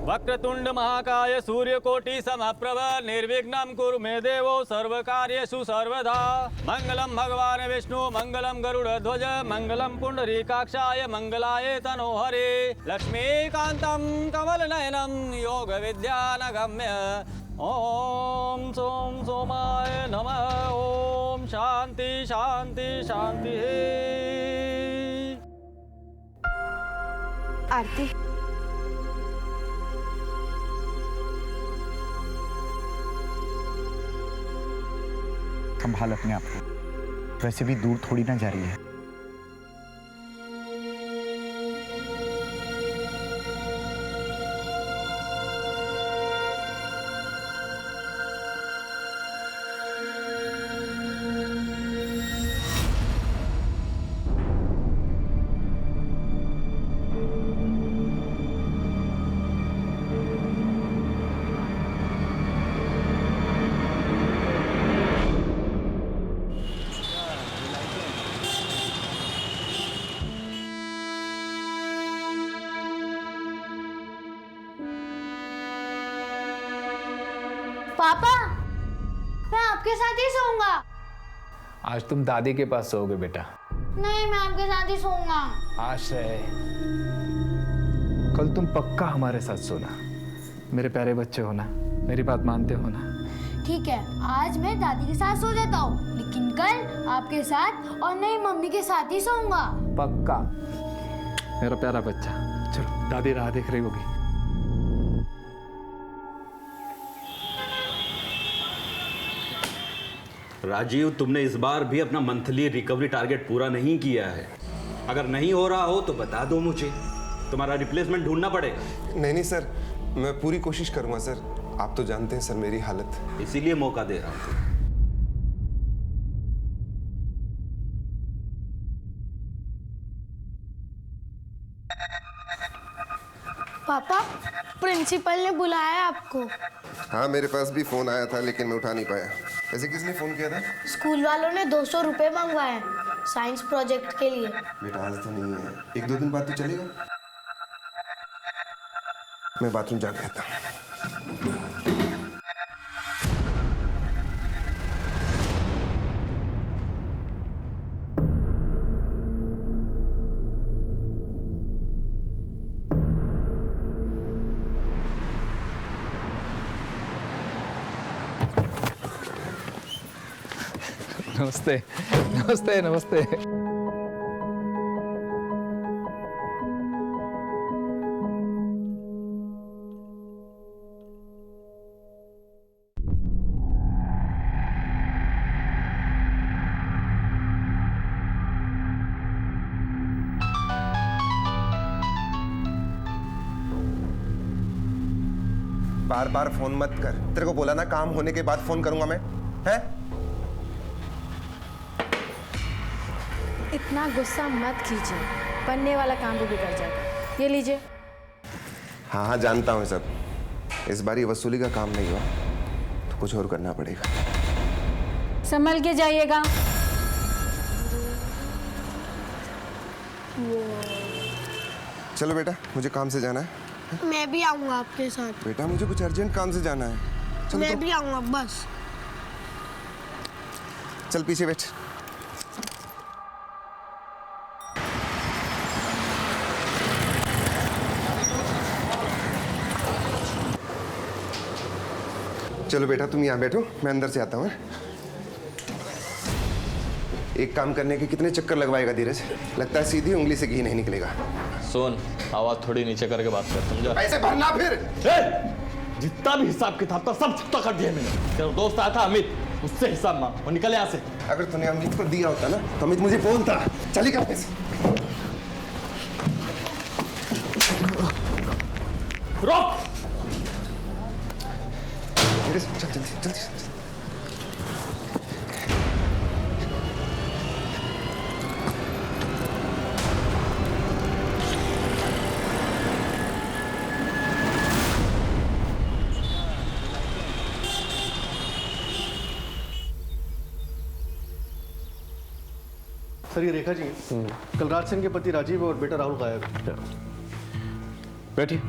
वक्रतुंड महाकाय सूर्यकोटि समप्रभ निर्विघ्नं कुरु मे देवो सर्वकार्येषु सर्वदा। मंगलम भगवान विष्णु मंगलम गरुड़ध्वज मंगलम पुंडरीकाक्षाय मंगलाय तनोहरे। लक्ष्मीकांतं कमलनयनं योग विद्यानगम्य। ओम सोम सोमाय नमः। ओम शांति शांति शांति। आरती, संभाल अपने आप को, वैसे भी दूर थोड़ी ना जा रही है। पापा, मैं आपके साथ ही सोऊंगा। आज तुम दादी के पास सोओगे बेटा। नहीं, मैं आपके साथ ही सोऊंगा। आश्रय, कल तुम पक्का हमारे साथ सोना। मेरे प्यारे बच्चे हो ना, मेरी बात मानते हो ना? ठीक है, आज मैं दादी के साथ सो जाता हूँ, लेकिन कल आपके साथ और नहीं मम्मी के साथ ही सोऊंगा। पक्का मेरा प्यारा बच्चा। चलो, दादी राह देख रही होगी। राजीव, तुमने इस बार भी अपना मंथली रिकवरी टारगेट पूरा नहीं किया है। अगर नहीं हो रहा हो तो बता दो मुझे, तुम्हारा रिप्लेसमेंट ढूंढना पड़ेगा। नहीं सर, मैं पूरी कोशिश करूंगा सर। आप तो जानते हैं सर मेरी हालत, इसीलिए मौका दे रहा हूं। पापा, प्रिंसिपल ने बुलाया है आपको। हाँ, मेरे पास भी फोन आया था लेकिन मैं उठा नहीं पाया। ऐसे किसने फोन किया था? स्कूल वालों ने 200 रुपए मंगवाए हैं साइंस प्रोजेक्ट के लिए। बेटा आज तो नहीं है, 1-2 दिन बाद तो चलेगा। मैं बाथरूम जाकर आता हूँ। नमस्ते नमस्ते नमस्ते। बार बार फोन मत कर। तेरे को बोला ना काम होने के बाद फोन करूंगा मैं। है? इतना गुस्सा मत कीजिए, बनने वाला काम भी बिगड़ जाएगा। ये लीजिए। हाँ हाँ, जानता हूँ सब। इस बार ये वसूली का काम नहीं हुआ तो कुछ और करना पड़ेगा। संभल के जाइएगा। चलो बेटा, मुझे काम से जाना है। मैं भी आऊंगा आपके साथ। बेटा मुझे कुछ अर्जेंट काम से जाना है। चलो मैं तो। भी आऊंगा बस। चल पीछे बैठ। चलो बेटा, तुम यहाँ बैठो, मैं अंदर से आता हूँ। एक काम करने के कितने चक्कर लगवाएगा धीरज? लगता है सीधी उंगली से घी नहीं निकलेगा। सुन, आवाज थोड़ी नीचे करके बात कर, समझा? पैसे भरना फिर। जितना भी हिसाब किताब था सब चुकता कर दिया मैंने। तेरा दोस्त आया था अमित, उससे हिसाब मांग और निकल यहाँ से। अगर तूने अमित को दिया होता ना तो अमित मुझे बोलता। चली का पैसे। रोक। चल जल्दी जल्दी। सर, ये रेखा जी कलराज सिंह के पति राजीव और बेटा राहुल गायब है। बैठिए।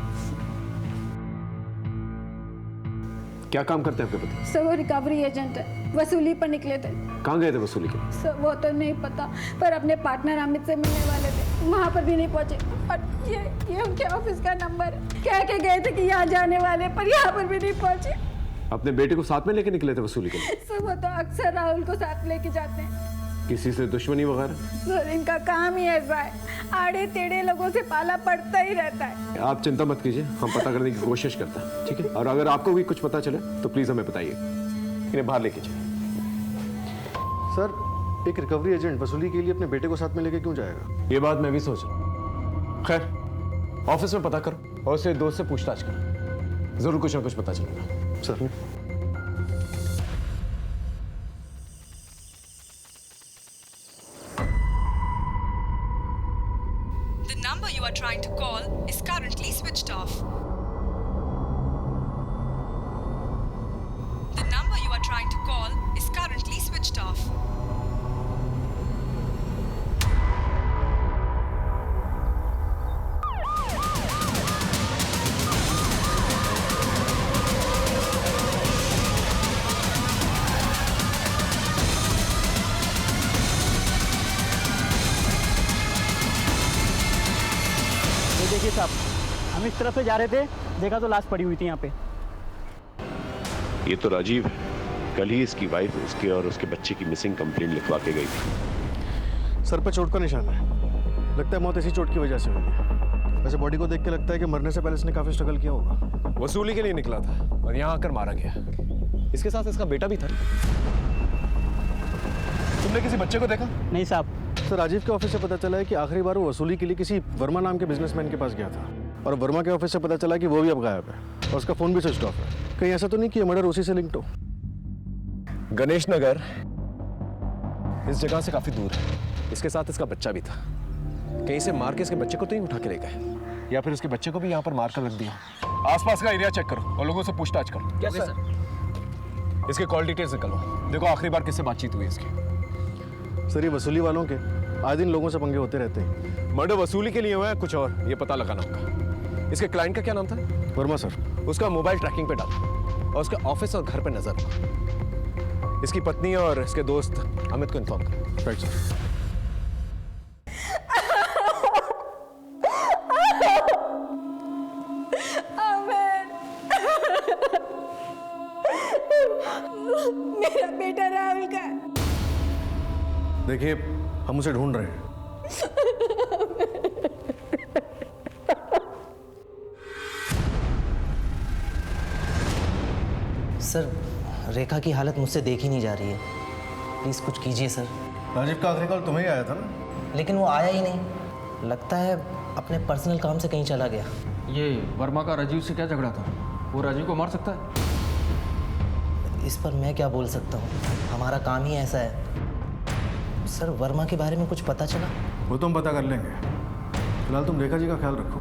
क्या काम करते हैं आपके पति? सर वो रिकवरी एजेंट है, वसूली पर निकले थे। कहाँ गए थे वसूली के? सर वो तो नहीं पता, पर अपने पार्टनर अमित से मिलने वाले थे, वहाँ पर भी नहीं पहुँचे। और ये उनके ऑफिस का नंबर है, कह के गए थे कि यहाँ जाने वाले, पर यहाँ पर भी नहीं पहुँचे। अपने बेटे को साथ में लेके निकले थे वसूली के लिए? सर वो तो अक्सर राहुल को साथ लेके जाते हैं। किसी से दुश्मनी वगैरह? सर इनका काम ही ऐसा है, आड़े टेढ़े लोगों से पाला पड़ता ही रहता है। आप चिंता मत कीजिए, हम पता करने की कोशिश करते हैं, ठीक है? और अगर आपको भी कुछ पता चले तो प्लीज हमें बताइए। इन्हें बाहर लेके जाइए। सर एक रिकवरी एजेंट वसूली के लिए अपने बेटे को साथ में लेके क्यों जाएगा? ये बात मैं भी सोच रहा हूँ। खैर, ऑफिस में पता करो और उसके दोस्त से पूछताछ करो, जरूर कुछ ना कुछ पता चलेगा। Sir The number you are trying to call is currently switched off. The number you are trying to call is currently switched off. देखिए साहब, हम इस तरफ से जा रहे थे, देखा तो लाश पड़ी हुई थी यहाँ पे। ये तो राजीव है, कल ही इसकी वाइफ उसके और उसके बच्चे की मिसिंग कंप्लेंट लिखवा के गई थी। सर पर चोट का निशान है, लगता है मौत इसी चोट की वजह से हुई है। वैसे बॉडी को देख के लगता है कि मरने से पहले इसने काफी स्ट्रगल किया होगा। वसूली के लिए निकला था और यहाँ आकर मारा गया। इसके साथ इसका बेटा भी था। तुमने किसी बच्चे को देखा? नहीं साहब। सर राजीव के ऑफिस से पता चला है कि आखिरी बार वो वसूली के लिए किसी वर्मा नाम के बिजनेसमैन के पास गया था, और वर्मा के ऑफिस से पता चला कि वो भी अब गायब है और उसका फोन भी स्विच ऑफ है। कहीं ऐसा तो नहीं कि मर्डर उसी से लिंक्ड हो? गणेश नगर इस जगह से काफी दूर है। इसके साथ इसका बच्चा भी था। कहीं से मार के इसके बच्चे को तो नहीं उठा के ले गए, या फिर उसके बच्चे को भी यहाँ पर मार कर रख दिया। आसपास का एरिया चेक करो और लोगों से पूछताछ करो। Yes sir. इसके कॉल डिटेल्स निकलवाओ, देखो आखिरी बार किससे बातचीत हुई इसकी। सर ये वसूली वालों के आए दिन लोगों से पंगे होते रहते हैं। मर्डर वसूली के लिए हुआ है कुछ और, ये पता लगाना होगा। इसके क्लाइंट का क्या नाम था? वर्मा सर। उसका मोबाइल ट्रैकिंग पे डालो और उसके ऑफिस और घर पे नजर रखो। इसकी पत्नी और इसके दोस्त अमित को इन्फॉर्म करो। Right sir. मेरा बेटा राहुल का। देखिए हम उसे ढूंढ रहे हैं। सर रेखा की हालत मुझसे देखी नहीं जा रही है, प्लीज कुछ कीजिए सर। राजीव का आखिरी कॉल तुम्हें ही आया था ना? लेकिन वो आया ही नहीं, लगता है अपने पर्सनल काम से कहीं चला गया। ये वर्मा का राजीव से क्या झगड़ा था? वो राजीव को मार सकता है? इस पर मैं क्या बोल सकता हूँ, हमारा काम ही ऐसा है। सर वर्मा के बारे में कुछ पता चला? वो तो हम पता कर लेंगे, फिलहाल तुम रेखा जी का ख्याल रखो।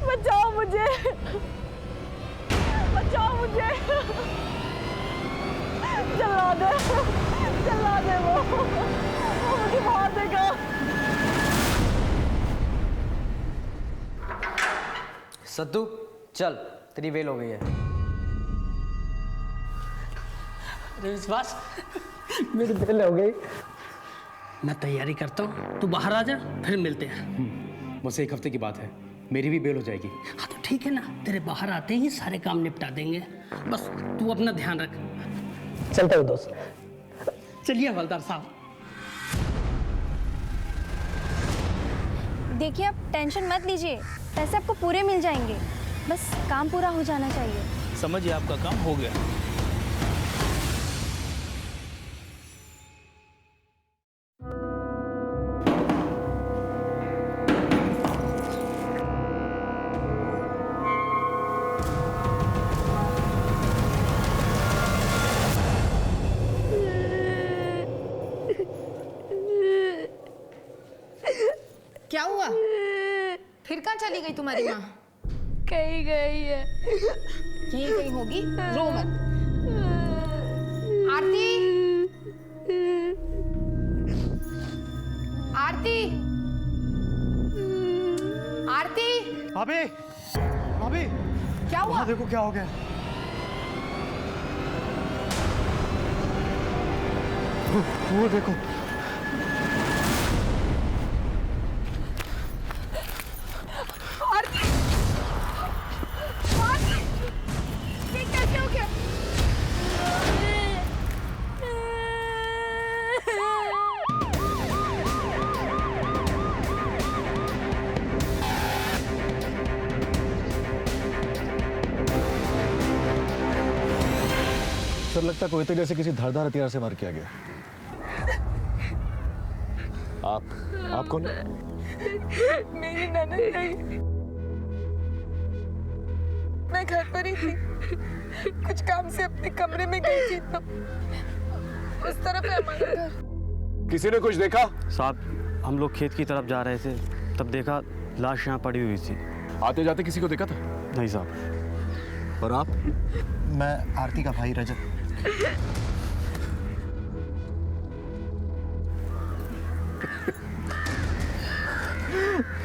बचाओ मुझे, बचाओ मुझे, जला दे वो मुझे मार देगा। सद्दू चल, तेरी वेल हो गई है। अरे विश्वास, मेरी बेल हो गई। मैं तैयारी करता हूँ, तू बाहर आ जा, फिर मिलते हैं। मुझसे एक हफ्ते की बात है, मेरी भी बेल हो जाएगी। हाँ तो ठीक है ना, तेरे बाहर आते ही सारे काम निपटा देंगे। बस तू अपना ध्यान रख। चलते हो दोस्त। चलिए हवलदार साहब। देखिए आप टेंशन मत लीजिए, पैसे आपको पूरे मिल जाएंगे, बस काम पूरा हो जाना चाहिए। समझिए आपका काम हो गया। क्या हुआ? फिर कहाँ चली गई तुम्हारी माँ? कहीं गई है। यहीं कहीं होगी, रो मत। आरती, आरती, आरती। भाभी, भाभी, क्या हुआ? देखो क्या हो गया। वो देखो। आरती, आरती, ये कैसे हो गया? सर लगता है कोयते जैसे किसी धारदार हथियार से मार किया गया। आप कौन? मेरी ननद नहीं, मैं घर पर ही थी, कुछ काम से अपने कमरे में गई थी तो उस तरफ है हमारा घर। किसी ने कुछ देखा? साहब हम लोग खेत की तरफ जा रहे थे, तब देखा लाश यहाँ पड़ी हुई थी। आते जाते किसी को देखा था? नहीं साहब। और आप? मैं आरती का भाई रजत।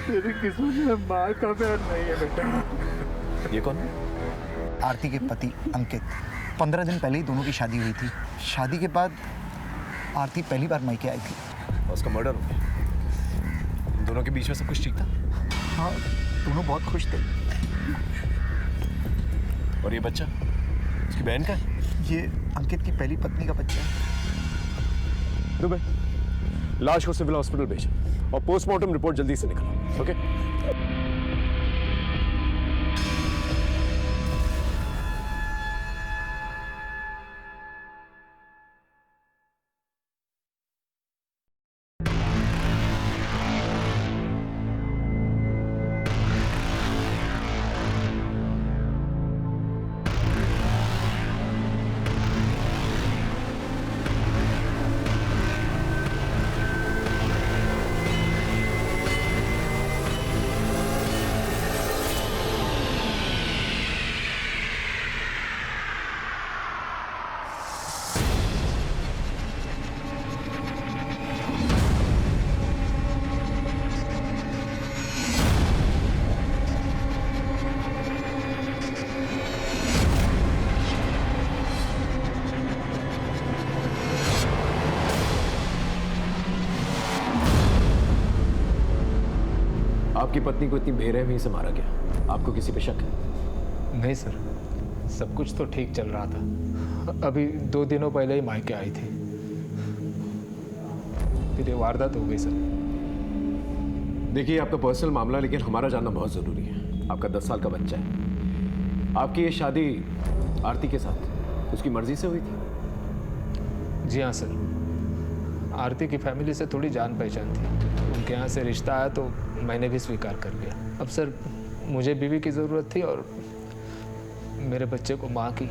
तेरी किस्मत में माँ का प्यार नहीं है बेटा। ये कौन है? आरती के पति अंकित। 15 दिन पहले ही दोनों की शादी हुई थी। शादी के बाद आरती पहली बार मायके आई थी। और उसका मर्डर हो गया। दोनों के बीच में सब कुछ ठीक था? हाँ, दोनों बहुत खुश थे। और ये बच्चा उसकी बहन का है? ये अंकित की पहली पत्नी का बच्चा है। दुबे, लाश को सिविल हॉस्पिटल भेज और पोस्टमार्टम रिपोर्ट जल्दी से निकालो। ओके? आपकी पत्नी को इतनी बेरहमी से मारा गया, आपको किसी पे शक है? नहीं सर, सब कुछ तो ठीक चल रहा था। अभी 2 दिनों पहले ही मायके आई थी, फिर ये वारदात हो गई सर। देखिए आपका पर्सनल मामला, लेकिन हमारा जानना बहुत जरूरी है। आपका 10 साल का बच्चा है। आपकी ये शादी आरती के साथ उसकी मर्जी से हुई थी? जी हाँ सर, आरती की फैमिली से थोड़ी जान पहचान थी, उनके यहाँ से रिश्ता आया तो मैंने भी स्वीकार कर लिया। अब सर मुझे बीवी की ज़रूरत थी और मेरे बच्चे को माँ की।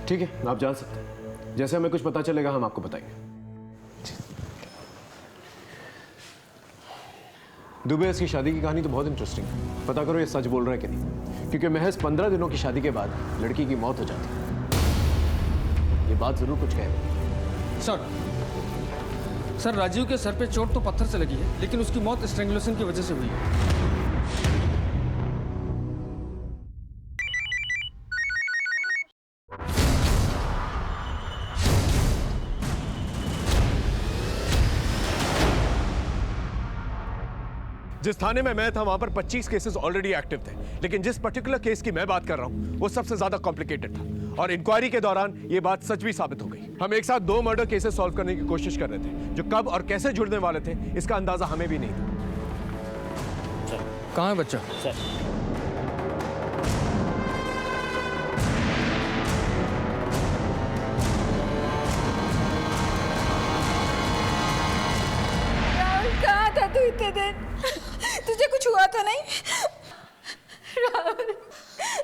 ठीक है, आप जान सकते हैं। जैसे हमें कुछ पता चलेगा हम आपको बताएंगे। दुबे, इसकी शादी की कहानी तो बहुत इंटरेस्टिंग है। पता करो ये सच बोल रहा है कि नहीं, क्योंकि महज 15 दिनों की शादी के बाद लड़की की मौत हो जाती है। ये बात जरूर कुछ कह रही है। सर राजीव के सर पे चोट तो पत्थर से लगी है, लेकिन उसकी मौत स्ट्रैंगुलेशन की वजह से हुई है। जिस थाने में मैं था वहां पर 25 केसेस ऑलरेडी एक्टिव थे, लेकिन जिस पर्टिकुलर केस की मैं बात कर रहा हूं वो सबसे ज्यादा कॉम्प्लिकेटेड था और इंक्वायरी के दौरान ये बात सच भी साबित हो गई। हम एक साथ 2 मर्डर केसेस सॉल्व करने की कोशिश कर रहे थे जो कब और कैसे जुड़ने वाले थे इसका अंदाजा हमें भी नहीं था। कहाँ है बच्चा? सर राहुल कहाँ था तू इतने दिन? तुझे कुछ हुआ तो नहीं? राहुल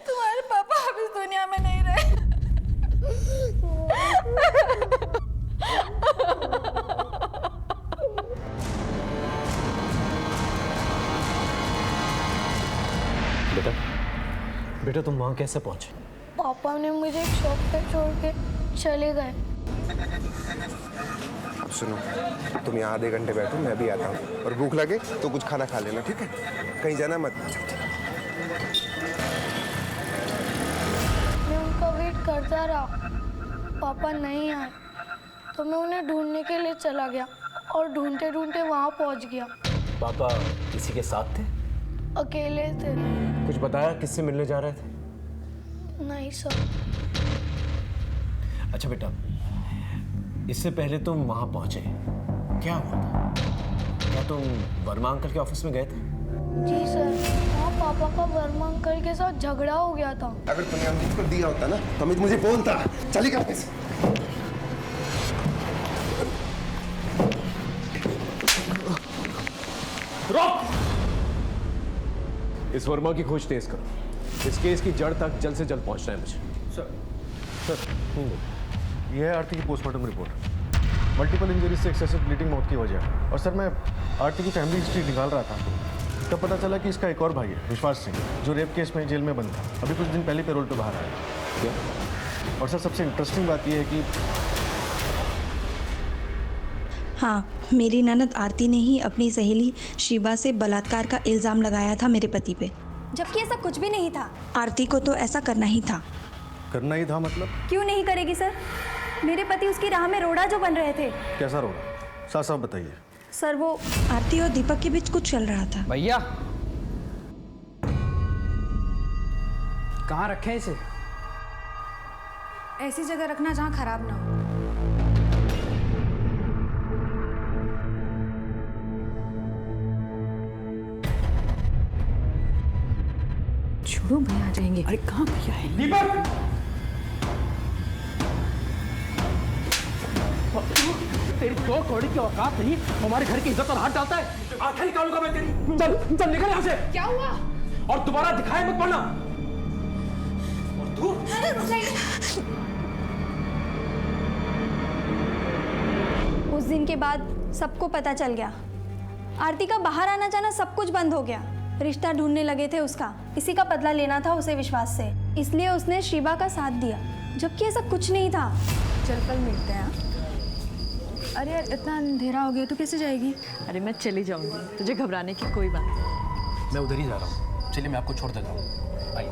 तुम्हारे पापा अब इस दुनिया में नहीं रहे। बेटा बेटा तुम वहाँ कैसे पहुँचे? पापा ने मुझे एक शॉप पे छोड़ के चले गए। अब सुनो, तुम यहाँ आधे घंटे बैठो, मैं भी आता हूँ, और भूख लगे तो कुछ खाना खा लेना, ठीक है? कहीं जाना मत। मैं उनका वेट करता रहा, पापा नहीं आए तो मैं उन्हें ढूंढने के लिए चला गया और ढूंढते ढूंढते वहाँ पहुँच गया। पापा किसी के साथ थे? अकेले थे। कुछ बताया किससे मिलने जा रहे थे? नहीं सर। अच्छा बेटा, इससे पहले तुम वहाँ पहुँचे, क्या हुआ था? क्या तुम वर्मा अंकल के ऑफिस में गए थे? जी सर, वहाँ पापा का वर्मा अंकल के साथ झगड़ा हो गया था। अगर तुमने अमित को दिया होता ना तो अमित मुझे बोलता। चली कर पैसे। रोक! इस वर्मा की खोज तेज करो। इस केस की जड़ तक जल्द से जल्द पहुंचना है मुझे। सर ये है आरती की पोस्टमार्टम रिपोर्ट। मल्टीपल इंजरीज से एक्सेसिव ब्लीडिंग मौत की वजह है। और सर मैं आरती की फैमिली हिस्ट्री निकाल रहा था तब पता चला कि इसका एक और भाई है, विश्वास सिंह, जो रेप केस में जेल में बंद था। अभी कुछ दिन पहले पैरोल पे बाहर आया। क्या? और सर सबसे इंटरेस्टिंग बात यह है कि हाँ, मेरी ननद आरती ने ही अपनी सहेली शिवा से बलात्कार का इल्ज़ाम लगाया था मेरे पति पे, जबकि ऐसा कुछ भी नहीं था। आरती को तो ऐसा करना ही था। करना ही था मतलब? क्यों नहीं करेगी सर? मेरे पति उसकी राह में रोड़ा जो बन रहे थे। कैसा रोड़ा? साफ साफ बताइए। सर वो आरती और दीपक के बीच कुछ चल रहा था। भैया कहाँ रखे इसे? ऐसी जगह रखना जहाँ खराब ना हो। छोड़ो, भैया आ जाएंगे। अरे कहाँ भैया है? दीपक! तेरी तो कौड़ी की औकात नहीं, हमारे घर की इज्जत और हाथ डालता है। आंखें निकालूंगा मैं तेरी। चल चल निकल यहाँ से। क्या हुआ? और दोबारा दिखाई मत पड़ना। और तू? उस दिन के बाद सबको पता चल गया। आरती का बाहर आना जाना सब कुछ बंद हो गया। रिश्ता ढूंढने लगे थे उसका, इसी का बदला लेना था उसे विश्वास से, इसलिए उसने शिवा का साथ दिया, जबकि ऐसा कुछ नहीं था। चल कल मिलते हैं। अरे यार इतना अंधेरा हो गया तो कैसे जाएगी? अरे मैं चली जाऊंगी, तुझे घबराने की कोई बात नहीं। मैं उधर ही जा रहा हूँ। चलिए मैं आपको छोड़ देता हूँ। आइए।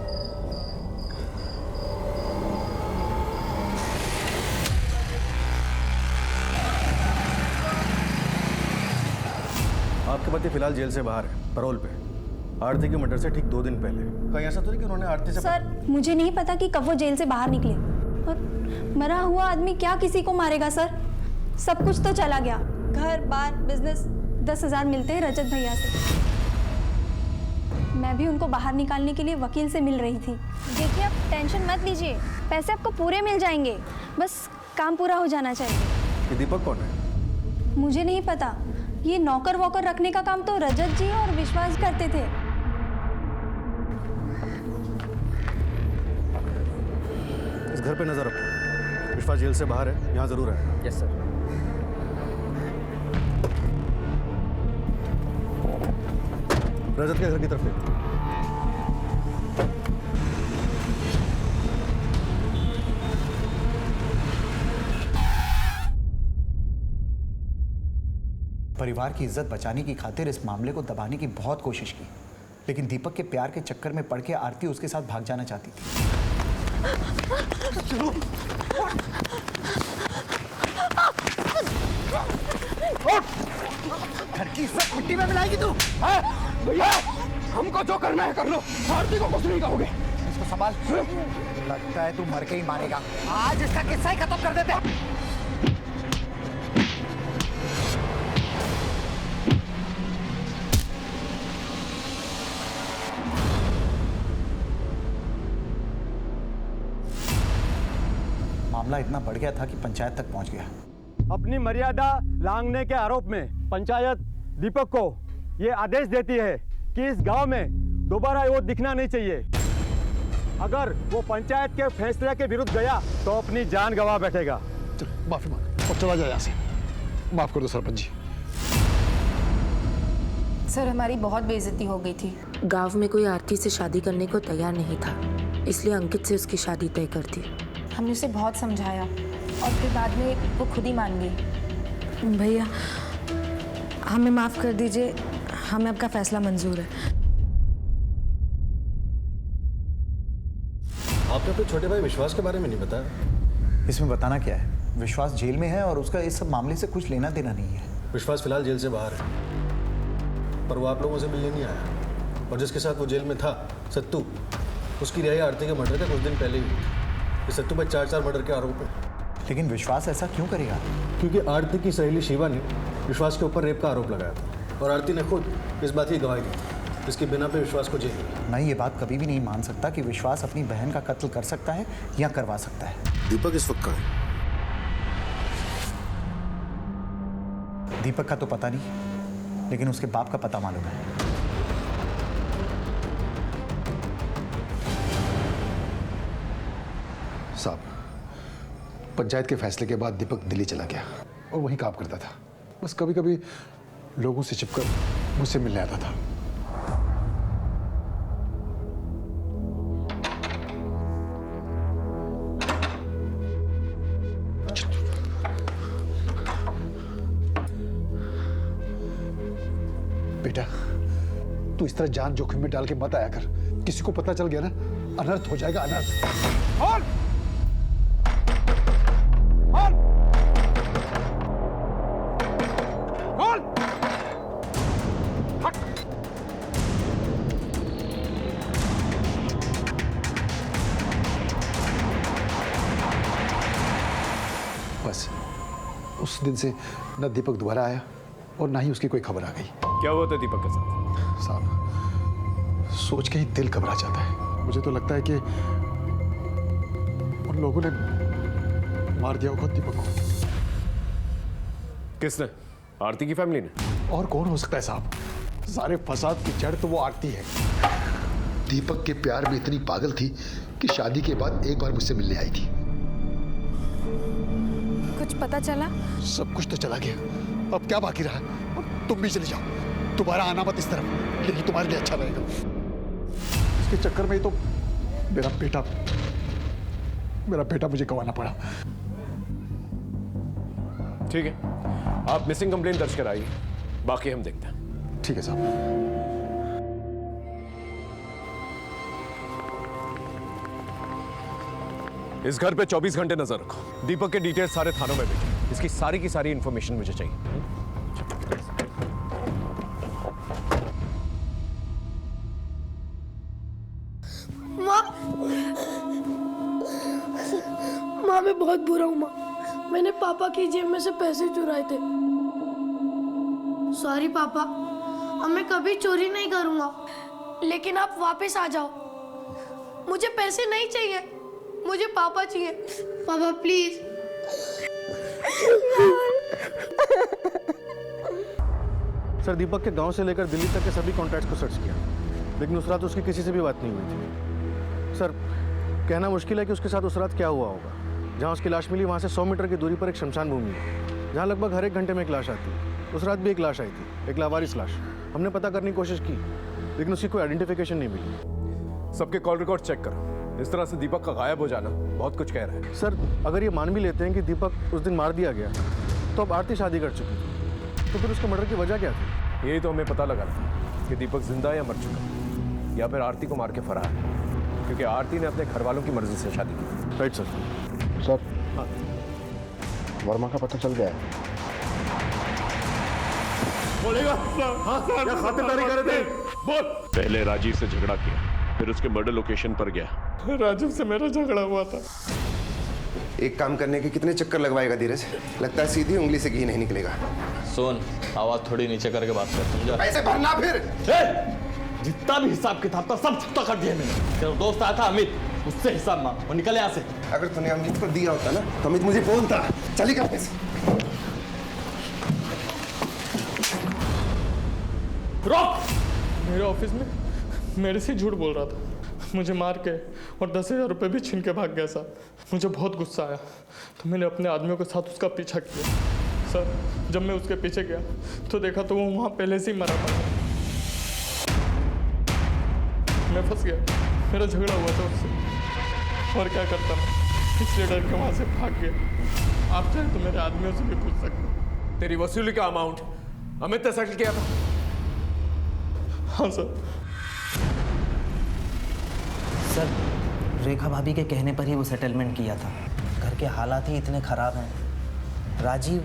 आपके पति फिलहाल जेल से बाहर है, पैरोल पे। आरती के मर्डर से ठीक 2 दिन पहले। कहीं ऐसा तो नहीं कि उन्होंने आरती से? सर मुझे नहीं पता कि कब वो जेल से बाहर निकले, और मरा हुआ आदमी क्या किसी को मारेगा सर? सब कुछ तो चला गया, घर बार बिजनेस। 10,000 मिलते हैं रजत भैया से। मैं भी उनको बाहर निकालने के लिए वकील से मिल रही थी। देखिए आप टेंशन मत लीजिए, पैसे आपको पूरे मिल जाएंगे, बस काम पूरा हो जाना चाहिए। ये दीपक कौन है? मुझे नहीं पता, ये नौकर वॉकर रखने का काम तो रजत जी और विश्वास करते थे। इस घर पे नजर रखो। विश्वास जेल से बाहर है, यहाँ जरूर है। Yes sir. रजत के घर की तरफ ले। परिवार की इज्जत बचाने की खातिर इस मामले को दबाने की बहुत कोशिश की, लेकिन दीपक के प्यार के चक्कर में पड़ के आरती उसके साथ भाग जाना चाहती थी। घर की इज्जत मिट्टी में मिलाएगी तू? भैया हमको जो करना है कर लो, आरती को कुछ नहीं कहोगे। इसको संभाल। लगता है तू मर के ही मारेगा। आज इसका किस्सा ही खत्म कर देते हैं। मामला इतना बढ़ गया था कि पंचायत तक पहुंच गया। अपनी मर्यादा लांघने के आरोप में पंचायत दीपक को ये आदेश देती है कि इस गांव में दोबारा वो दिखना नहीं चाहिए। अगर वो पंचायत के फैसले के विरुद्ध गया तो अपनी जान गंवा बैठेगा। माफी मांग और चला जाए यहाँ से। माफ कर दो सरपंच जी। सर हमारी बहुत बेइज्जती हो गई थी। गांव में कोई आरती से शादी करने को तैयार नहीं था, इसलिए अंकित से उसकी शादी तय कर दी। हमने उसे बहुत समझाया और फिर बाद में वो खुद ही मान गई। भैया हमें माफ़ कर दीजिए, हमें आपका फैसला मंजूर है। आपने अपने छोटे भाई विश्वास के बारे में नहीं बताया। इसमें बताना क्या है? विश्वास जेल में है और उसका इस सब मामले से कुछ लेना देना नहीं है। विश्वास फिलहाल जेल से बाहर है, पर वो आप लोगों से मिलने नहीं आया। और जिसके साथ वो जेल में था, सत्तू, उसकी रिहाई आरती के मर्डर के कुछ दिन पहले ही हुई थी। सत्तू पर 4 मर्डर के आरोप है। लेकिन विश्वास ऐसा क्यों करेगा? क्योंकि आरती की सहेली शिवा ने विश्वास के ऊपर रेप का आरोप लगाया था और आरती ने खुद इस बात की गवाही दी। इसके बिना पे विश्वास को जेल में। मैं ये बात कभी भी नहीं मान सकता कि विश्वास अपनी बहन का कत्ल कर सकता है या करवा सकता है। दीपक इस वक्त कहाँ है? दीपक का तो पता नहीं, लेकिन उसके बाप का पता मालूम है। साहब, पंचायत के फैसले के बाद दीपक दिल्ली चला गया और वहीं काम करता था। बस कभी कभी लोगों से छिपकर मुझसे मिलने आता था। बेटा, तू इस तरह जान जोखिम में डाल के मत आया कर। किसी को पता चल गया ना, अनर्थ हो जाएगा, अनर्थ। और बस उस दिन से न दीपक दोबारा आया और ना ही उसकी कोई खबर आ गई। क्या हुआ था दीपक के साथ? साहब, सोच के ही दिल घबरा जाता है। मुझे तो लगता है कि उन लोगों ने मार दिया होगा दीपक को। किसने? आरती की फैमिली ने? और कौन हो सकता है साहब? सारे फसाद की जड़ तो वो आरती है। दीपक के प्यार में इतनी पागल थी कि शादी के बाद एक बार मुझसे मिलने आई थी। कुछ पता चला? सब कुछ तो चला गया, अब क्या बाकी रहा? तुम भी चले जाओ, दोबारा आना मत इस तरफ, लेकिन तुम्हारे लिए अच्छा रहेगा। इसके चक्कर में ही तो मेरा बेटा मुझे गंवाना पड़ा। ठीक है, आप मिसिंग कंप्लेंट दर्ज कराइए, बाकी हम देखते हैं। ठीक है साहब। इस घर पे 24 घंटे नजर रखो। दीपक के डिटेल्स सारे थानों में भेजो। इसकी सारी की सारी इंफॉर्मेशन मुझे चाहिए। माँ मैं बहुत बुरा हूँ माँ। मैंने पापा की जेब में से पैसे चुराए थे। सॉरी पापा, अब मैं कभी चोरी नहीं करूँगा। लेकिन आप वापस आ जाओ। मुझे पैसे नहीं चाहिए, मुझे पापा चाहिए। पापा प्लीज। सर दीपक के गांव से लेकर दिल्ली तक के सभी कॉन्टैक्ट्स को सर्च किया, लेकिन उस रात उसकी किसी से भी बात नहीं हुई थी। सर कहना मुश्किल है कि उसके साथ उस रात क्या हुआ होगा। जहां उसकी लाश मिली वहां से 100 मीटर की दूरी पर एक शमशान भूमि है, जहां लगभग हर 1 घंटे में एक लाश आती है। उस रात भी एक लाश आई थी, एक लावारिस लाश। हमने पता करने की कोशिश की, लेकिन उसकी कोई आइडेंटिफिकेशन नहीं मिली। सबके कॉल रिकॉर्ड चेक करो। इस तरह से दीपक का गायब हो जाना बहुत कुछ कह रहा है। सर अगर ये मान भी लेते हैं कि दीपक उस दिन मार दिया गया, तो अब आरती शादी कर चुकी थी, तो फिर उसके मर्डर की वजह क्या थी? यही तो हमें पता लगा था कि दीपक जिंदा या मर चुका, या फिर आरती को मार के फरार है, क्योंकि आरती ने अपने घर वालों की मर्जी से शादी की। Right sir. सर वर्मा का पता चल गया है। बोलेगा क्या खातिरदारी कर रहे थे? बोल। पहले राजीव से झगड़ा किया, फिर उसके मर्डर लोकेशन पर गया। राजीव से मेरा झगड़ा हुआ था। एक काम करने के कितने चक्कर लगवाएगा धीरज? लगता है सीधी उंगली से घी नहीं निकलेगा। सुन, आवाज थोड़ी नीचे करके बात कर, समझा? पैसे भरना फिर। जितना भी हिसाब किताब था सब चुकता कर दिया मैंने। तेरा दोस्त आया था अमित, उससे हिसाब मांग और निकले यहाँ से। अगर तूने अमित को दिया होता ना तो अमित मुझे बोलता। चली का पैसे। रोक! मेरे ऑफिस में मेरे से झूठ बोल रहा था, मुझे मार के और 10,000 रुपये भी छीन के भाग गया साहब। मुझे बहुत गुस्सा आया तो मैंने अपने आदमियों के साथ उसका पीछा किया। सर जब मैं उसके पीछे गया तो देखा तो वो वहाँ पहले से ही मरा पड़ा। मैं फंस गया, मेरा झगड़ा हुआ था उससे और क्या करता मैं, इसलिए डर के वहाँ से भाग गया। आप चाहे तो मेरे आदमियों से भी पूछ सकते हो। तेरी वसूली का अमाउंट अमित ने सेटल किया था? हाँ सर। सर रेखा भाभी के कहने पर ही वो सेटलमेंट किया था। घर के हालात ही इतने खराब हैं। राजीव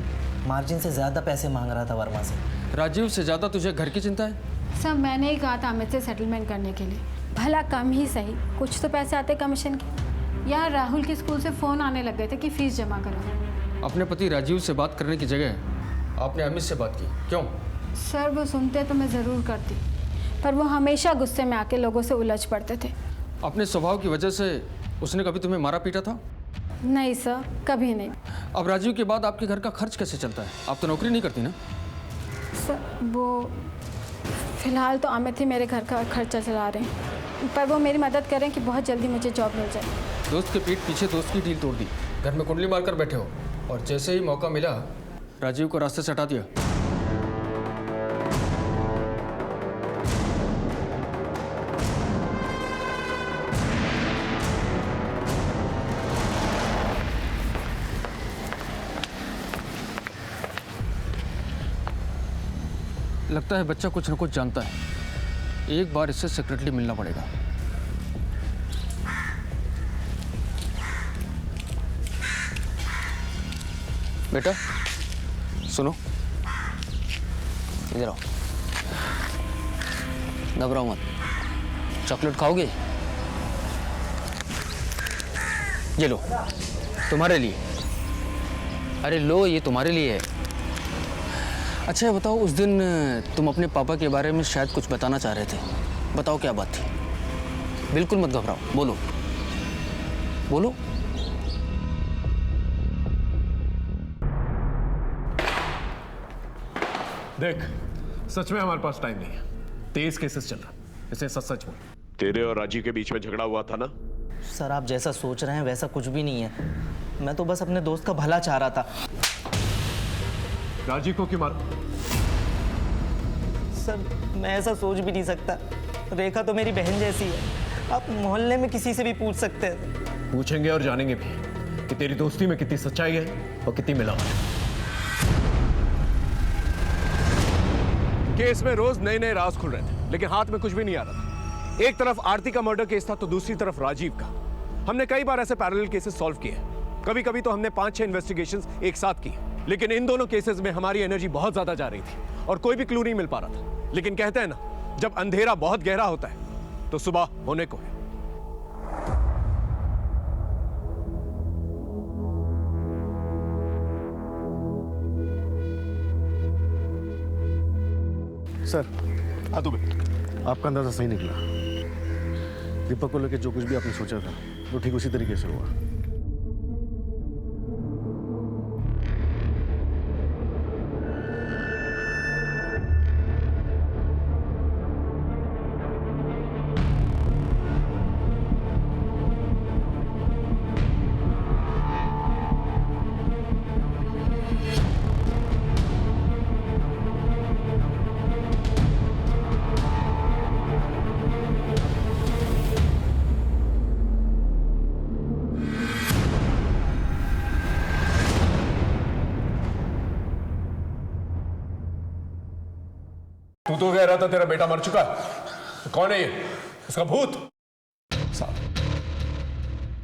मार्जिन से ज़्यादा पैसे मांग रहा था वर्मा से। राजीव से ज़्यादा तुझे घर की चिंता है? सब मैंने ही कहा था अमित से सेटलमेंट करने के लिए। भला कम ही सही, कुछ तो पैसे आते कमीशन के। यार राहुल के स्कूल से फ़ोन आने लग गए थे कि फीस जमा करो। अपने पति राजीव से बात करने की जगह आपने अमित से बात की, क्यों? सर वो सुनते तो मैं ज़रूर करती, पर वो हमेशा गुस्से में आके लोगों से उलझ पड़ते थे। अपने स्वभाव की वजह से उसने कभी तुम्हें मारा पीटा था? नहीं सर, कभी नहीं। अब राजीव के बाद आपके घर का खर्च कैसे चलता है? आप तो नौकरी नहीं करती ना? सर वो फिलहाल तो अमित ही मेरे घर का खर्चा चला रहे हैं, पर वो मेरी मदद करें कि बहुत जल्दी मुझे जॉब मिल जाए। दोस्त के पीठ पीछे दोस्त की डील तोड़ दी, घर में कुंडली मारकर बैठे हो और जैसे ही मौका मिला राजीव को रास्ते से हटा दिया। लगता है बच्चा कुछ न कुछ जानता है। एक बार इससे सीक्रेटली मिलना पड़ेगा। बेटा सुनो, इधर आओ। घबराओ मत। चॉकलेट खाओगे? ये लो, तुम्हारे लिए। अरे लो, ये तुम्हारे लिए है। अच्छा बताओ, उस दिन तुम अपने पापा के बारे में शायद कुछ बताना चाह रहे थे। बताओ क्या बात थी? बिल्कुल मत घबराओ, बोलो बोलो। देख, सच में हमारे पास टाइम नहीं है। तेज केसेस चल रहा, इसे सच सच बोल। तेरे और राजीव के बीच में झगड़ा हुआ था ना? सर आप जैसा सोच रहे हैं वैसा कुछ भी नहीं है। मैं तो बस अपने दोस्त का भला चाह रहा था। राजीव को क्यों मारा? सर मैं ऐसा सोच भी नहीं सकता। रेखा तो मेरी बहन जैसी है। आप मोहल्ले में किसी से भी पूछ सकते हैं। पूछेंगे और जानेंगे भी कि तेरी दोस्ती में कितनी सच्चाई है और कितनी मिलावट है। केस में रोज नए नए राज खुल रहे थे, लेकिन हाथ में कुछ भी नहीं आ रहा था। एक तरफ आरती का मर्डर केस था तो दूसरी तरफ राजीव का। हमने कई बार ऐसे पैरेलल केसेस सॉल्व किए। कभी कभी तो हमने 5-6 इन्वेस्टिगेशंस एक साथ किए, लेकिन इन दोनों केसेस में हमारी एनर्जी बहुत ज्यादा जा रही थी और कोई भी क्लू नहीं मिल पा रहा था। लेकिन कहते हैं ना, जब अंधेरा बहुत गहरा होता है तो सुबह होने को है। सर हाँ तो आपका अंदाजा सही निकला। दीपक को लेकर जो कुछ भी आपने सोचा था वो ठीक उसी तरीके से हुआ। तू तो कह रहा था तेरा बेटा मर चुका है। कौन है ये? इसका भूत? साहब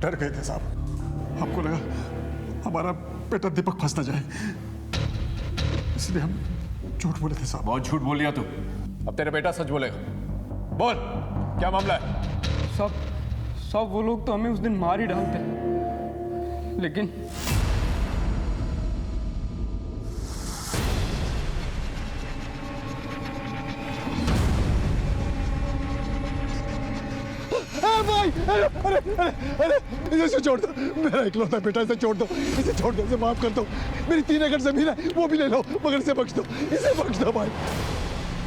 डर गए थे साहब। हमको लगा हमारा बेटा दीपक फंस ना जाए, इसलिए हम झूठ बोले थे साहब। बहुत झूठ बोल लिया तू। अब तेरा बेटा सच बोलेगा। बोल, क्या मामला है? सब वो लोग तो हमें उस दिन मार ही डालते, लेकिन भाई, अरे इसे छोड़ दो, मेरा इकलौता बेटा, इसे छोड़ दो, इसे छोड़ दो, इसे माफ कर दो। मेरी 3 एकड़ जमीन है, वो भी ले लो, मगर इसे बख्श दो, इसे बख्श दो भाई।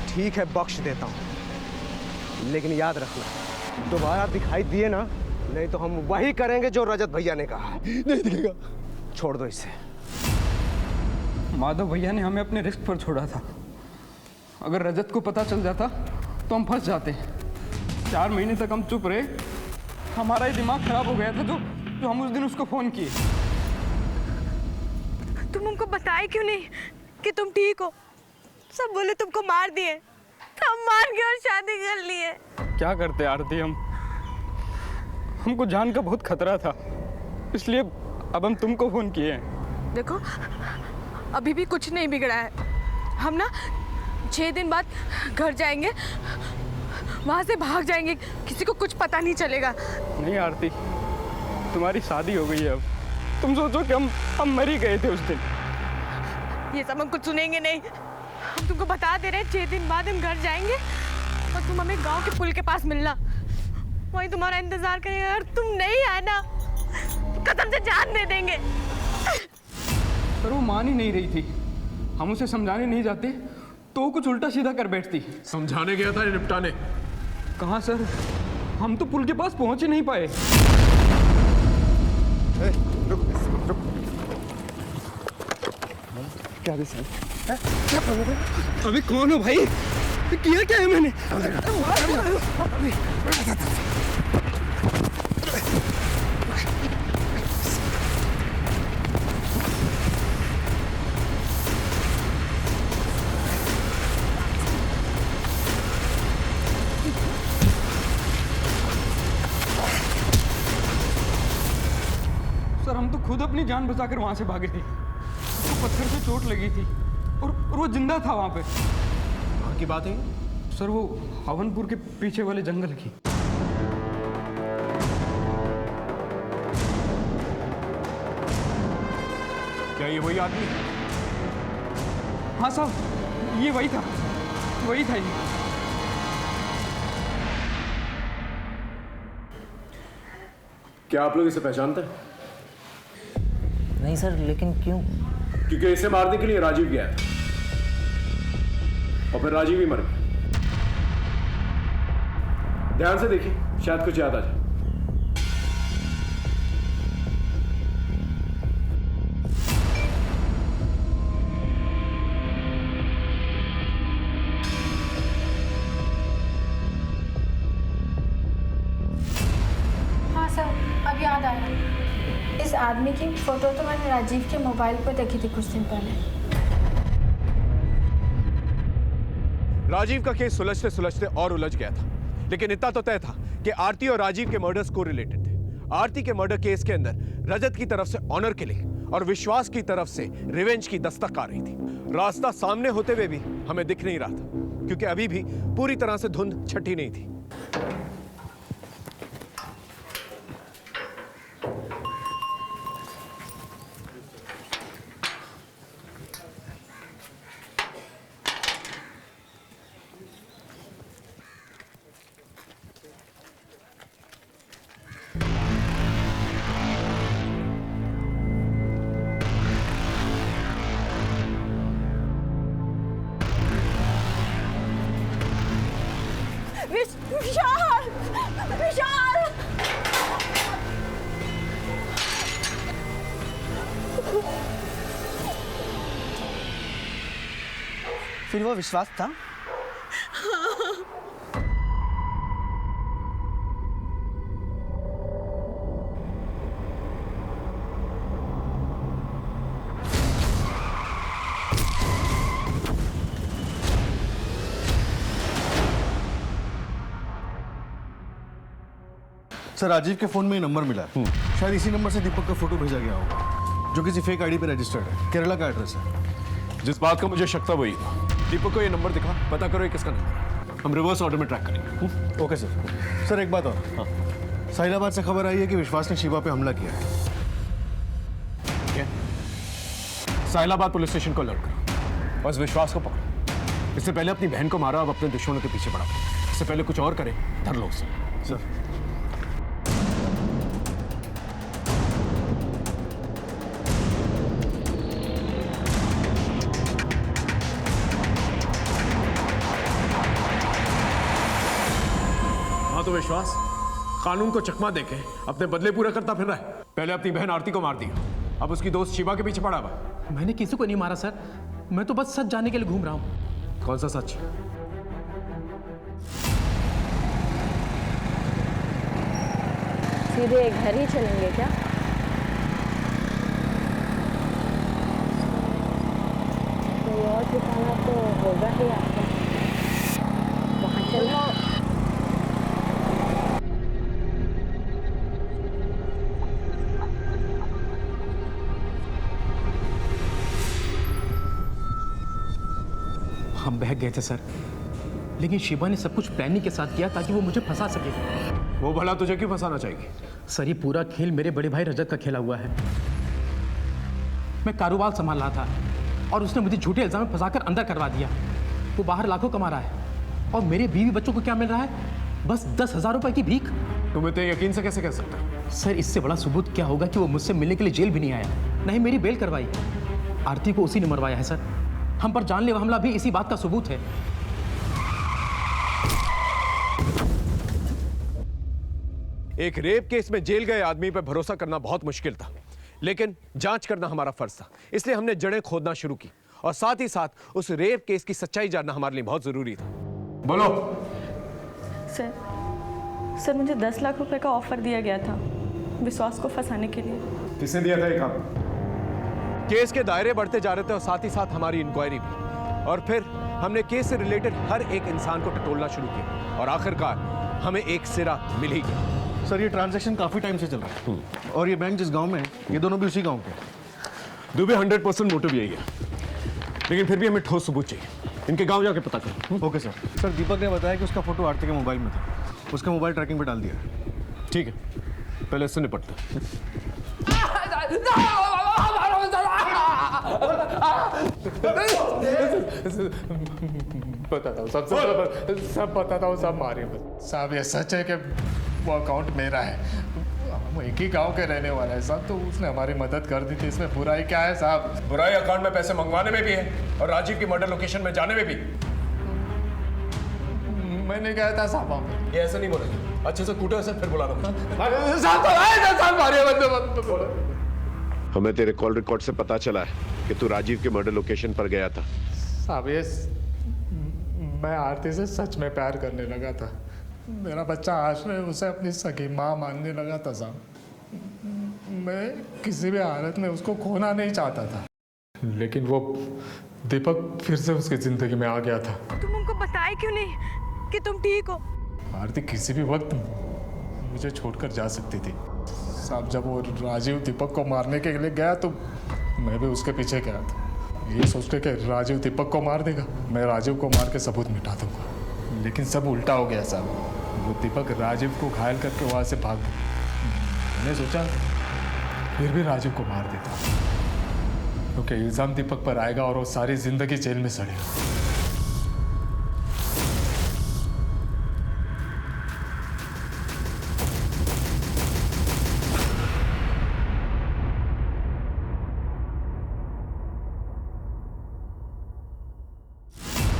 ठीक है, बख्श देता हूँ, लेकिन याद रखना दोबारा दिखाई दिए ना, नहीं तो हम वही करेंगे जो रजत भैया ने कहा। नहीं दिखेगा। छोड़ दो इसे। माधव भैया ने हमें अपने रिस्क पर छोड़ा था। अगर रजत को पता चल जाता तो हम फंस जाते। 4 महीने तक हम चुप रहे, हमारा ही दिमाग खराब हो गया था जो हम उस दिन उसको फोन किए। तुम उनको बताए क्यों नहीं कि तुम ठीक हो? सब बोले तुमको मार दिए, हम मार के और शादी कर लिए। क्या करते आरती, हमको जान का बहुत खतरा था, इसलिए अब हम तुमको फोन किए हैं। देखो अभी भी कुछ नहीं बिगड़ा है। हम ना 6 दिन बाद घर जाएंगे, वहां से भाग जाएंगे, किसी को कुछ पता नहीं चलेगा। नहीं आरती, तुम्हारी शादी हो गई है अब। तुम सोचो कि हम मर ही गए थे उस दिन। ये सब हम कुछ सुनेंगे नहीं। हम तुमको बता दे रहे हैं 6 दिन बाद हम घर जाएंगे और तुम हमें गांव के पुल के पास मिलना, वहीं तुम्हारा इंतजार करेंगे। अगर तुम नहीं आए ना कसम से जान दे देंगे। पर वो मान ही नहीं रही थी। हम उसे समझाने नहीं जाते तो वो कुछ उल्टा सीधा कर बैठती। समझाने गया था या निपटाने? कहाँ सर, हम तो पुल के पास पहुंच ही नहीं पाए। क्या सर? अभी कौन हो भाई? किया क्या है मैंने? सर हम तो खुद अपनी जान बचाकर वहां से भागे थे। उसको पत्थर से चोट लगी थी और वो जिंदा था वहां पे। वहां की बात है सर, वो हवनपुर के पीछे वाले जंगल की। क्या ये वही आदमी? हाँ साहब, ये वही था ये। क्या आप लोग इसे पहचानते हैं? नहीं सर, लेकिन क्यों? क्योंकि इसे मारने के लिए राजीव गया था और फिर राजीव ही मर गया। ध्यान से देखिए, शायद कुछ याद आ जाए। हाँ सर, अब याद आया। इस आदमी की फोटो तो मैंने राजीव के मोबाइल पर देखी थी कुछ दिन पहले। राजीव का केस सुलझते सुलझते और उलझ गया था, लेकिन इतना तो तय था कि आरती और राजीव के मर्डर्स को रिलेटेड थे। आरती के मर्डर केस के अंदर रजत की तरफ से ऑनर किलिंग और विश्वास की तरफ से रिवेंज की दस्तक आ रही थी। रास्ता सामने होते हुए भी हमें दिख नहीं रहा था, क्योंकि अभी भी पूरी तरह से धुंध छटी नहीं थी। विशाल! फिर वो विश्वास था? सर राजीव के फोन में ये नंबर मिला है। शायद इसी नंबर से दीपक का फोटो भेजा गया होगा, जो किसी फेक आईडी पे रजिस्टर्ड है। केरला का एड्रेस है। जिस बात का मुझे शक था वही। दीपक को ये नंबर दिखा, पता करो ये किसका नंबर है। हम रिवर्स ऑर्डर में ट्रैक करेंगे। Okay sir. सर एक बात और, साहिलाबाद से खबर आई है कि विश्वास ने शिवा पे हमला किया है। क्या? साहिलाबाद पुलिस स्टेशन को अलर्ट करो, बस विश्वास को पकड़ो। इससे पहले अपनी बहन को मारा, अब अपने दुश्मनों के पीछे बढ़ा। इससे पहले कुछ और करे, धर लो उसे। सर तो विश्वास कानून को चकमा देके अपने बदले पूरा करता फिर रहा है। पहले अपनी बहन आरती को मार दिया, अब उसकी दोस्त शिवा के पीछे पड़ा हुआ। मैंने किसी को नहीं मारा सर, मैं तो बस सच जानने के लिए घूम रहा हूँ। कौन सा सच? सीधे घर ही चलेंगे क्या? कोई और ठिकाना तो होगा ही आपका, वहाँ चलो। हम बहक गए थे सर, लेकिन शिवा ने सब कुछ प्लानिंग के साथ किया ताकि वो मुझे फंसा सके। वो भला तुझे क्यों फंसाना चाहेगी? सर ये पूरा खेल मेरे बड़े भाई रजत का खेला हुआ है। मैं कारोबार संभाल रहा था और उसने मुझे झूठे इल्जाम में फंसाकर अंदर करवा दिया। वो बाहर लाखों कमा रहा है और मेरे बीवी बच्चों को क्या मिल रहा है? बस 10,000 रुपए की भीख। तुम इतने यकीन से कैसे कह सकते हो? सर इससे बड़ा सबूत क्या होगा कि वो मुझसे मिलने के लिए जेल भी नहीं आया, न ही मेरी बेल करवाई। आरती को उसी ने मरवाया है सर। हम पर जानलेवा हमला भी इसी बात का सबूत है। एक रेप केस में जेल गए आदमी पर भरोसा करना बहुत मुश्किल था, लेकिन जांच करना हमारा फर्ज था। इसलिए हमने जड़ें खोदना शुरू की और साथ ही साथ उस रेप केस की सच्चाई जानना हमारे लिए बहुत जरूरी था। बोलो। सर मुझे 10 लाख रुपए का ऑफर दिया गया था विश्वास को फंसाने के लिए। किसने दिया था ये काम? केस के दायरे बढ़ते जा रहे थे और साथ ही साथ हमारी इंक्वायरी भी, और फिर हमने केस से रिलेटेड हर एक इंसान को टटोलना शुरू किया और आखिरकार हमें एक सिरा मिल ही गया। सर ये ट्रांजैक्शन काफी टाइम से चल रहा है और ये बैंक जिस गांव में है ये दोनों भी उसी गांव के हैं। दुबे 100% मोटिव यही है, लेकिन फिर भी हमें ठोस सबूत चाहिए। इनके गांव जाके पता करो। Okay sir. सर दीपक ने बताया कि उसका फोटो आरती के मोबाइल में था, उसका मोबाइल ट्रैकिंग पे डाल दिया। ठीक है, पहले इससे निपटते हैं। बताता हूँ सब बताता हूँ, सब मारे साहब। ये सच है कि वो अकाउंट मेरा है, हम एक ही गांव के रहने वाले हैं साहब, तो उसने हमारी मदद कर दी थी। इसमें बुराई क्या है साहब? बुराई अकाउंट में पैसे मंगवाने में भी है और राजीव की मर्डर लोकेशन में जाने में भी। मैंने कहा था साहब, ये ऐसे नहीं बोलेगा। अच्छे से कूटो ऐसे, फिर बुला रहा हूँ। हमें तेरे कॉल रिकॉर्ड से पता चला है कि तू राजीव के मर्डर लोकेशन पर गया था। साहब ये मैं आरती से सच में प्यार करने लगा था। मेरा बच्चा आश्रय उसे अपनी सगी माँ मानने लगा था साहब। मैं किसी भी हालत में उसको खोना नहीं चाहता था, लेकिन वो दीपक फिर से उसकी जिंदगी में आ गया था। तुम उनको बताए क्यों नहीं कि तुम ठीक हो? आरती किसी भी वक्त मुझे छोड़कर जा सकती थी साहब। जब वो राजीव दीपक को मारने के लिए गया तो मैं भी उसके पीछे गया था, ये सोच के कि राजीव दीपक को मार देगा, मैं राजीव को मार के सबूत मिटा दूंगा। लेकिन सब उल्टा हो गया साहब। वो दीपक राजीव को घायल करके वहाँ से भाग गया। मैंने सोचा फिर भी राजीव को मार देता, क्योंकि इल्ज़ाम दीपक पर आएगा और वो सारी जिंदगी जेल में सड़ेगा।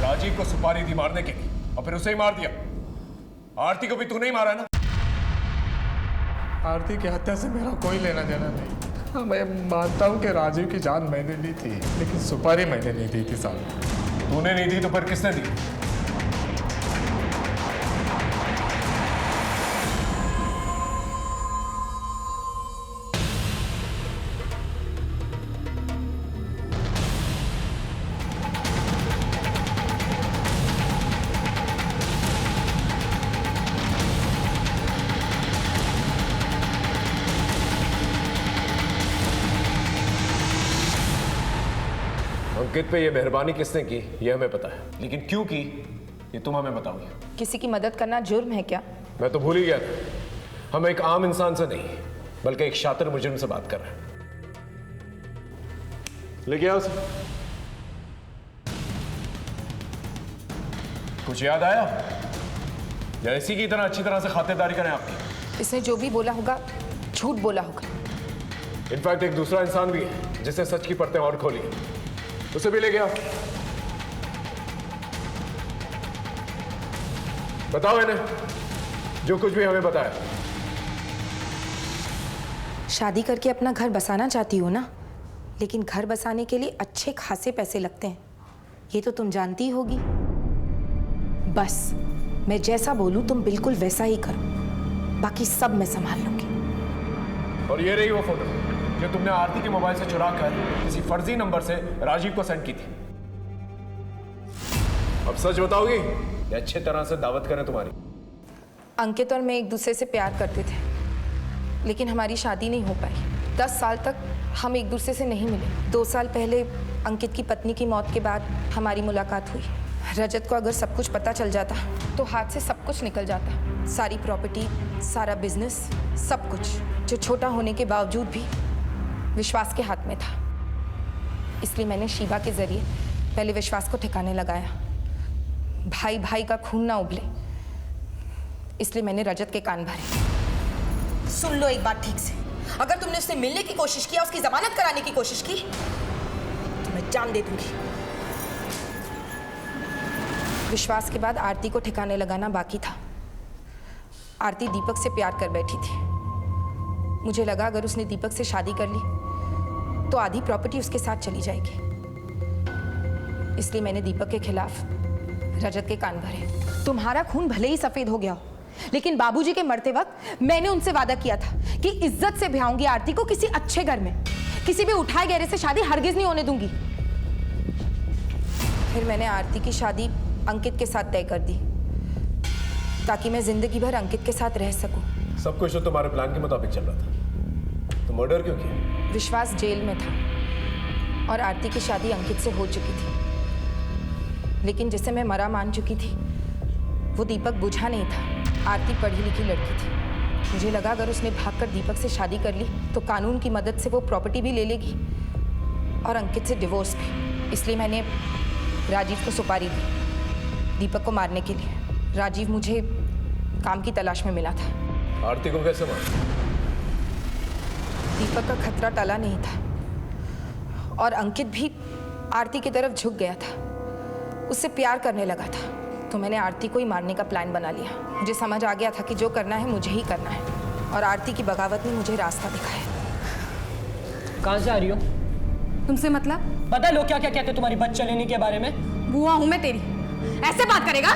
राजीव को सुपारी दी मारने के लिए और फिर उसे ही मार दिया। आरती को भी तू नहीं मारा ना? आरती की हत्या से मेरा कोई लेना देना नहीं। हाँ, मैं मानता हूँ कि राजीव की जान मैंने ली थी, लेकिन सुपारी मैंने नहीं दी थी साहब। तूने नहीं दी तो फिर किसने दी? अंकित पे ये मेहरबानी किसने की ये हमें पता है, लेकिन क्यों की ये तुम हमें बताओगे। किसी की मदद करना जुर्म है क्या? मैं तो भूल ही गया था। हम एक आम इंसान से नहीं बल्कि एक शातिर मुजरिम से बात कर रहे हैं। लेके आओ उसे। कुछ याद आया या इसी की तरह अच्छी तरह से खातिरदारी करें आपकी? इसने जो भी बोला होगा झूठ बोला होगा। इनफैक्ट एक दूसरा इंसान भी है जिसने सच की परतें और खोली, उसे भी ले गया। बताओ इन्हें जो कुछ भी हमें बताया। शादी करके अपना घर बसाना चाहती हो ना, लेकिन घर बसाने के लिए अच्छे खासे पैसे लगते हैं, ये तो तुम जानती होगी। बस मैं जैसा बोलूं तुम बिल्कुल वैसा ही करो, बाकी सब मैं संभाल लूंगी। और ये रही वो फोटो जो तुमने आरती के मोबाइल से चुरा कर किसी फर्जी नंबर से राजीव को सेंड की थी। अब सच बताओगी या अच्छे तरह से दावत करें तुम्हारी? अंकित और मैं एक दूसरे से प्यार करते थे, लेकिन हमारी शादी नहीं हो पाई। 10 साल तक हम एक दूसरे से नहीं मिले। 2 साल पहले अंकित की पत्नी की मौत के बाद हमारी मुलाकात हुई। रजत को अगर सब कुछ पता चल जाता तो हाथ से सब कुछ निकल जाता, सारी प्रॉपर्टी, सारा बिजनेस, सब कुछ, जो छोटा होने के बावजूद भी विश्वास के हाथ में था। इसलिए मैंने शीबा के जरिए पहले विश्वास को ठिकाने लगाया। भाई भाई का खून ना उबले, इसलिए मैंने रजत के कान भरे। सुन लो एक बात ठीक से, अगर तुमने उससे मिलने की कोशिश की, उसकी जमानत कराने की कोशिश की, तो मैं जान दे दूंगी। विश्वास के बाद आरती को ठिकाने लगाना बाकी था। आरती दीपक से प्यार कर बैठी थी। मुझे लगा अगर उसने दीपक से शादी कर ली तो आधी प्रॉपर्टी उसके साथ चली जाएगी, इसलिए मैंने दीपक के खिलाफ रजत के कान भरे। तुम्हारा खून भले ही सफेद हो गया हो, लेकिन बाबूजी के मरते वक्त मैंने उनसे वादा किया था कि इज्जत से ब्याहूंगी आरती को किसी अच्छे घर में, किसी भी उठाए गहरे से शादी हरगिज नहीं होने दूंगी। फिर मैंने आरती की शादी अंकित के साथ तय कर दी, ताकि मैं जिंदगी भर अंकित के साथ रह सकूं। सब कुछ तो तुम्हारे प्लान के मुताबिक चल रहा था, तो मर्डर क्यों किया? विश्वास जेल में था और आरती की शादी अंकित से हो चुकी थी, लेकिन जिसे मैं मरा मान चुकी थी वो दीपक बुझा नहीं था। आरती पढ़ी लिखी लड़की थी। मुझे लगा अगर उसने भागकर दीपक से शादी कर ली तो कानून की मदद से वो प्रॉपर्टी भी ले लेगी और अंकित से डिवोर्स भी। इसलिए मैंने राजीव को सुपारी दी दीपक को मारने के लिए। राजीव मुझे काम की तलाश में मिला था। आरती को कैसे मारा? दीपक का खतरा टला नहीं था और अंकित भी आरती की तरफ झुक गया था, उससे प्यार करने लगा था। तो मैंने आरती को ही मारने का प्लान बना लिया। मुझे समझ आ गया था कि जो करना है मुझे ही करना है, और आरती की बगावत ने मुझे रास्ता दिखाया। कहाँ से आ रही हो? तुमसे मतलब? पता लोग क्या क्या कहते तुम्हारी बच्चा लेने के बारे में? बुआ हूं मैं तेरी, ऐसे बात करेगा?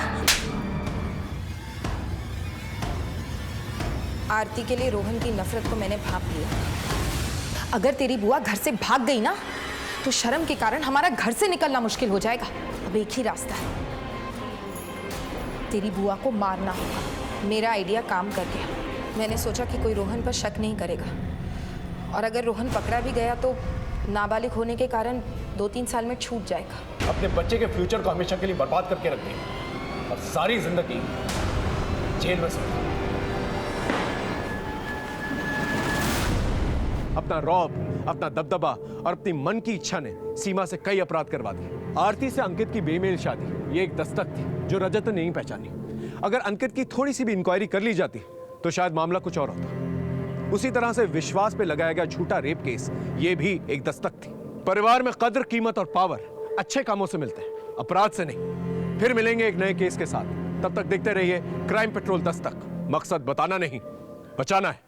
आरती के लिए रोहन की नफरत को मैंने भांप लिया। अगर तेरी बुआ घर से भाग गई ना तो शर्म के कारण हमारा घर से निकलना मुश्किल हो जाएगा। अब एक ही रास्ता है, तेरी बुआ को मारना होगा। मेरा आइडिया काम कर गया। मैंने सोचा कि कोई रोहन पर शक नहीं करेगा, और अगर रोहन पकड़ा भी गया तो नाबालिग होने के कारण 2-3 साल में छूट जाएगा। अपने बच्चे के फ्यूचर को हमेशा के लिए बर्बाद करके रख दिया और सारी जिंदगी जेल में सो। अपना रौब, अपना दबदबा और अपनी मन की इच्छा ने सीमा से कई अपराध करवा दिए। आरती से अंकित की बेमेल शादी, ये एक दस्तक थी जो रजत ने नहीं पहचानी। अगर अंकित की थोड़ी सी भी इंक्वायरी कर ली जाती तो शायद मामला कुछ और होता। उसी तरह से विश्वास पे लगाया गया झूठा रेप केस, ये भी एक दस्तक थी। परिवार में कद्र, कीमत और पावर अच्छे कामों से मिलते हैं, अपराध से नहीं। फिर मिलेंगे एक नए केस के साथ। तब तक देखते रहिए क्राइम पेट्रोल दस्तक। मकसद बताना नहीं, बचाना है।